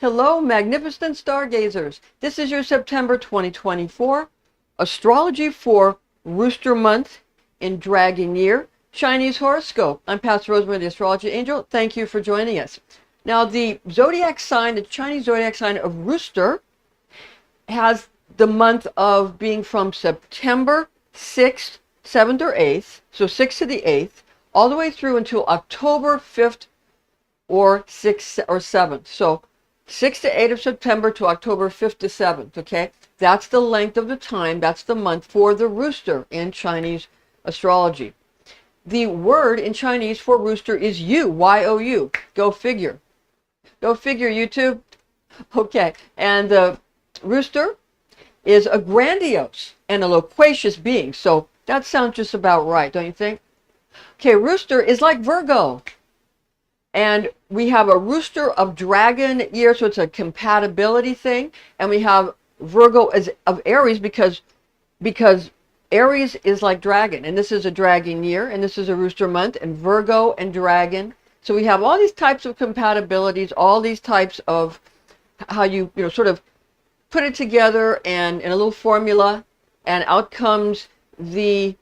Hello, magnificent stargazers. This is your September 2024 astrology for Rooster Month in Dragon Year, Chinese horoscope. I'm Pastor Rosemary, the astrology angel. Thank you for joining us. Now, the zodiac sign, the Chinese zodiac sign of Rooster, has the month of being from September 6th, 7th, or 8th, so 6th to the 8th, all the way through until October 5th or 6th or 7th. So 6th to 8th of September to October 5th to 7th, okay? That's the length of the time, that's the month for the rooster in Chinese astrology. The word in Chinese for rooster is you, Y-O-U. Go figure. Go figure, YouTube. Okay, and the rooster is a grandiose and a loquacious being, so that sounds just about right, don't you think? Okay, rooster is like Virgo. And we have a rooster of dragon year, so it's a compatibility thing. And we have Virgo as of Aries because Aries is like dragon. And this is a dragon year, and this is a rooster month, and Virgo and dragon. So we have all these types of compatibilities, all these types of how you sort of put it together and in a little formula, and out comes the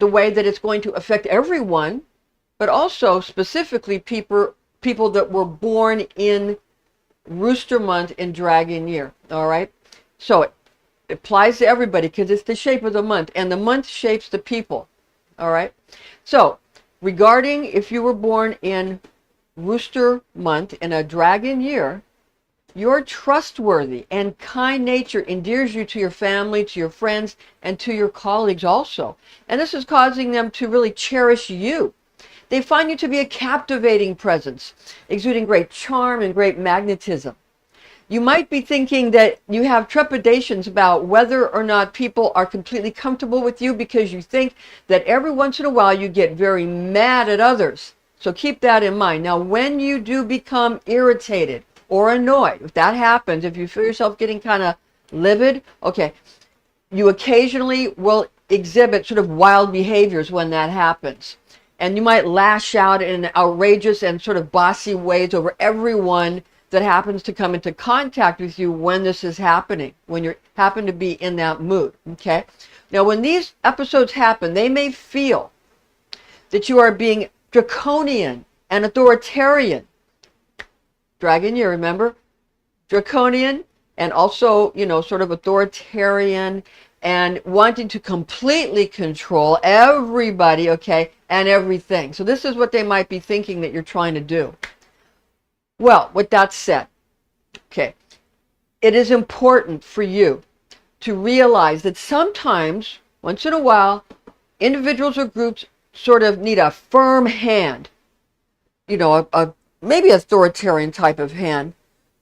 way that it's going to affect everyone, but also specifically people that were born in Rooster Month in Dragon Year. All right, so it applies to everybody because it's the shape of the month, and the month shapes the people. All right, so regarding if you were born in Rooster Month in a Dragon Year, your trustworthy and kind nature endears you to your family, to your friends, and to your colleagues also. And this is causing them to really cherish you. They find you to be a captivating presence, exuding great charm and great magnetism. You might be thinking that you have trepidations about whether or not people are completely comfortable with you because you think that every once in a while you get very mad at others. So keep that in mind. Now, when you do become irritated or annoyed, if that happens, if you feel yourself getting kind of livid, okay, you occasionally will exhibit sort of wild behaviors when that happens. And you might lash out in outrageous and sort of bossy ways over everyone that happens to come into contact with you when this is happening, when you happen to be in that mood, okay? Now, when these episodes happen, they may feel that you are being draconian and authoritarian. Dragon year, remember? Draconian and also, sort of authoritarian and wanting to completely control everybody, okay, and everything. So this is what they might be thinking that you're trying to do. Well, with that said, okay, it is important for you to realize that sometimes, once in a while, individuals or groups sort of need a firm hand, maybe authoritarian type of hand,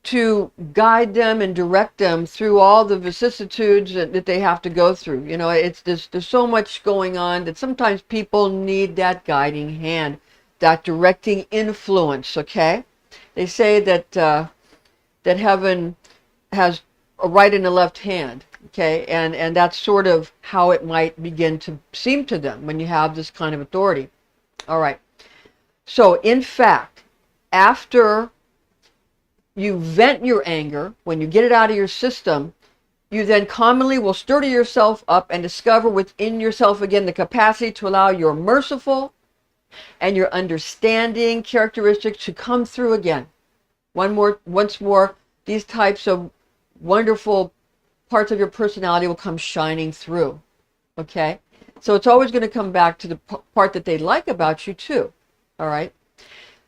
to guide them and direct them through all the vicissitudes that they have to go through. There's so much going on that sometimes people need that guiding hand, that directing influence, okay? They say that that heaven has a right and a left hand, okay? And that's sort of how it might begin to seem to them when you have this kind of authority. All right. So, in fact, after you vent your anger, when you get it out of your system, you then commonly will stir yourself up and discover within yourself again the capacity to allow your merciful and your understanding characteristics to come through again. Once more, these types of wonderful parts of your personality will come shining through. Okay? So it's always going to come back to the part that they like about you too. All right?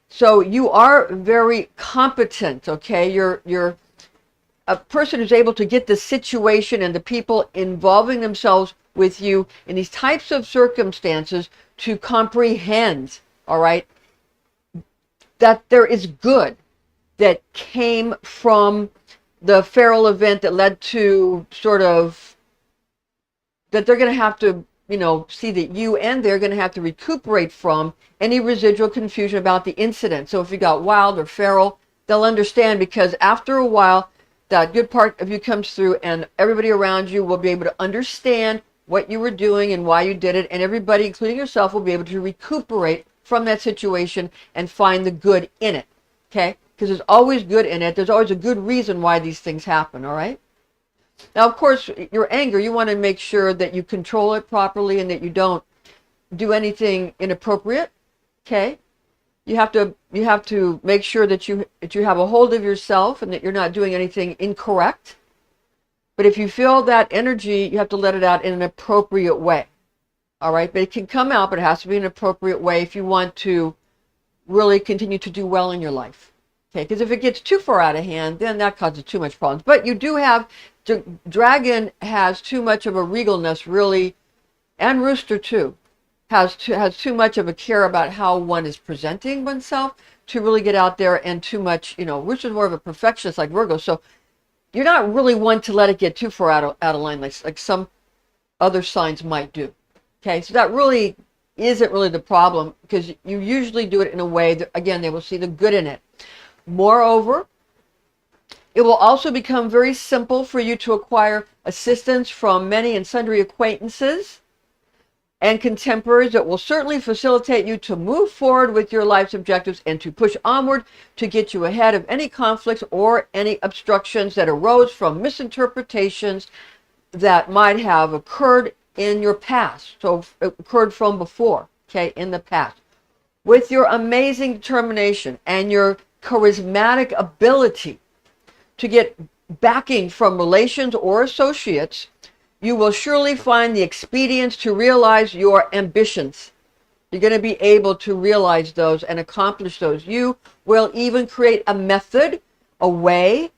So you are very competent, okay? You're a person who's able to get the situation and the people involving themselves with you in these types of circumstances to comprehend, all right, that there is good that came from the feral event that led to sort of, that they're going to have to see that you and they're going to have to recuperate from any residual confusion about the incident. So if you got wild or feral, they'll understand, because after a while, that good part of you comes through and everybody around you will be able to understand what you were doing and why you did it. And everybody, including yourself, will be able to recuperate from that situation and find the good in it. Okay? because there's always good in it. There's always a good reason why these things happen, all right? Now, of course, your anger, you want to make sure that you control it properly and that you don't do anything inappropriate, okay? You have to make sure that you have a hold of yourself and that you're not doing anything incorrect. But if you feel that energy, you have to let it out in an appropriate way. All right? But it can come out, but it has to be an appropriate way if you want to really continue to do well in your life. Okay? Because if it gets too far out of hand, then that causes too much problems. But you do have, dragon has too much of a regalness, really, and rooster too. Has too much of a care about how one is presenting oneself to really get out there, and too much, Rooster's more of a perfectionist like Virgo, so you're not really one to let it get too far out of line like some other signs might do. Okay, so that really isn't really the problem, because you usually do it in a way that, again, they will see the good in it. Moreover, it will also become very simple for you to acquire assistance from many and sundry acquaintances and contemporaries that will certainly facilitate you to move forward with your life's objectives and to push onward to get you ahead of any conflicts or any obstructions that arose from misinterpretations that might have occurred in your past. So occurred from before, okay, in the past. With your amazing determination and your charismatic ability to get backing from relations or associates, you will surely find the expedience to realize your ambitions. You're going to be able to realize those and accomplish those. You will even create a method, a way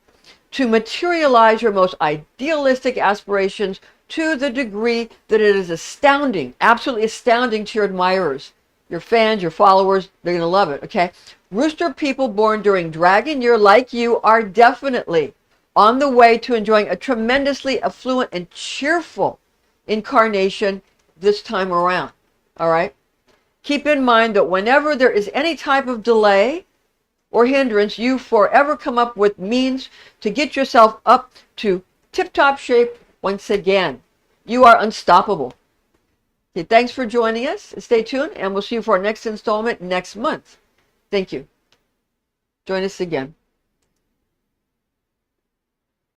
to materialize your most idealistic aspirations to the degree that it is astounding, absolutely astounding to your admirers, your fans, your followers. They're going to love it, okay? Rooster people born during Dragon Year, like you, are definitely on the way to enjoying a tremendously affluent and cheerful incarnation this time around, all right? Keep in mind that whenever there is any type of delay or hindrance, you forever come up with means to get yourself up to tip-top shape once again. You are unstoppable. Okay, thanks for joining us. Stay tuned, and we'll see you for our next installment next month. Thank you. Join us again.